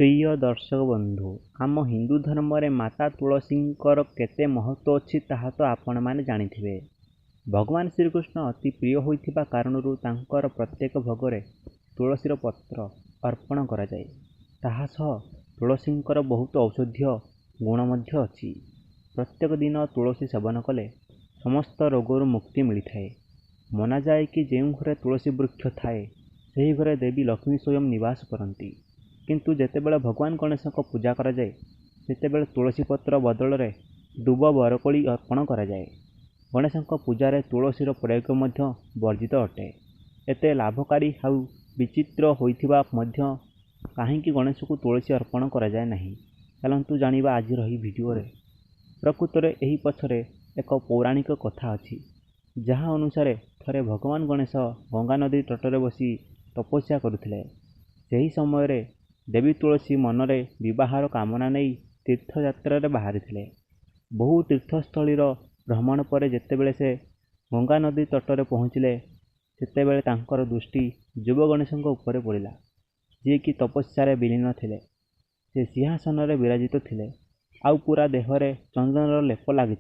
प्रिय दर्शक बंधु आम हिंदू धर्म रे माता तुलसींकर केते महत्व अछि ताहा तो आपण माने जानिथिबे। भगवान श्रीकृष्ण अति प्रिय होइथिबा कारणरू तांकर प्रत्येक भोगरे तुलसीर पत्र अर्पण करा जाए। ताहा सह तुलसींकर बहुत औषधीय गुण मध्य अछि। प्रत्येक दिन तुलसी सेवन कले समस्त रोगरू मुक्ति मिलिथाए। मना जाए कि जेउ घरे तुलसी वृक्ष थाए सेही घरे देवी लक्ष्मी स्वयं निवास करती। किंतु जेतेबेले भगवान गणेश को पूजा करा जाए सेतेबेले तुलसी पत्र बदल रे दुब बरकोली अर्पण करा जाए। गणेश पूजा रे तुलसीर प्रयोग मध्य वर्जित अटे। एते लाभकारी हाउ विचित्र होइथिबा मध्य काहींकि गणेश को तुलसी अर्पण करा जाए नहीं। चलंतु जानिबा आज रही वीडियो रे। प्रकृत रे एही पछरे एक पौराणिक कथा अछि जहाँ अनुसार थरे भगवान गणेश गंगा नदी तटरे बसी तपस्या करुथिले। सेही समय रे देवी तुलसी मनरे विवाहर कामना नहीं तीर्थयात्रा बाहरी थे। बहु तीर्थस्थलीर भ्रमण पर जेतेबेले से गंगा नदी तटरे पहुँचले सेतेबेले तांकर दृष्टि जुव गणेश उपर पड़ा जी कि तपस्या विलीन थे। से सिंहासन रे विराजित थे। आउ पूरा देहरे चंदनर लेप लगी।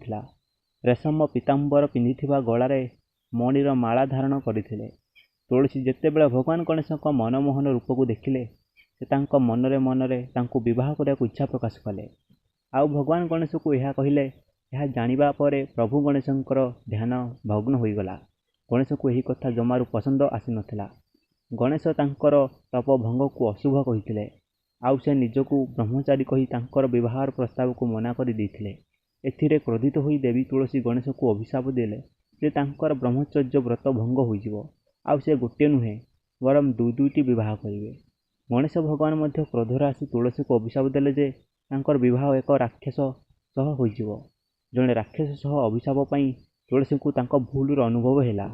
रेशम पीताम्बर पिंधिथिबा गलारे मणिर माला धारण करथिले। तुलसी जेतेबेले भगवान गणेश मनमोहन रूप को देखिले से तांको मनरे मनरे तांको विवाह करने को इच्छा प्रकाश कले। आउ भगवान गणेश को यह कहले। यह जानिबा परे प्रभु गणेशंकर ध्यान भग्न होईगला। गणेश को यही कथा जमारू पसंद आसी नथिला। गणेश तांकर तप भंग को अशुभ कहिथिले। आउ से निजको ब्रह्मचारी कही तांकर विवाहर प्रस्ताव को मना कर देथिले। एथिरे क्रोधित होई देवी तुलसी गणेश को अभिशाप देले जे तांकर ब्रह्मचर्य व्रत भंग होईजिवो। आउ से गोटे नुहे वरम दुईटी विवाह करिवे। गणेश भगवान मध्य क्रोधर आसी तुलसी को अभिशाप देले जे तांकर विवाह एक राक्षस सह होईजिवो। जणे राक्षस सह अभिशाप पई तुलसी को तांको भूलर अनुभव हैला।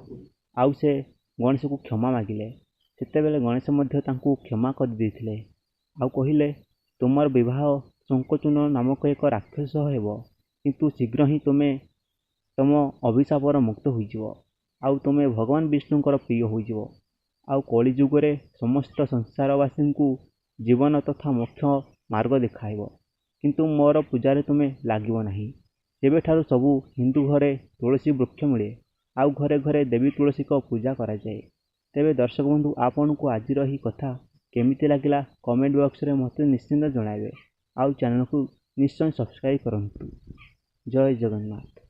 आउ से गणेश को क्षमा मागिले। सेतेबेले गणेश मध्य तांको क्षमा कर देथिले। आउ कहिले तुमर विवाह संकोचन नामक एक राक्षस सह हेबो किंतु शीघ्र ही तुमे तम अभिशापर मुक्त होईजिवो। आउ तुमे भगवान विष्णुंकर प्रिय होईजिवो। आउ कली जुगरे समस्त संसारवासी को जीवन तथा मोक्ष मार्ग देखाइब। किंतु मोर पूजारे तुमे लागिब नहीं। तेबे ठारू सबु हिंदू घरे तुलसी वृक्ष मिले। आउ घरे घरे देवी तुलसी को पूजा करा जाए। तेबे दर्शक बंधु आपन को आज रही कथा केमिति लागिला कमेंट बॉक्स रे मते निश्चिंत जणाइबे। आउ चैनल को निश्चय सब्सक्राइब करंतु। जय जगन्नाथ।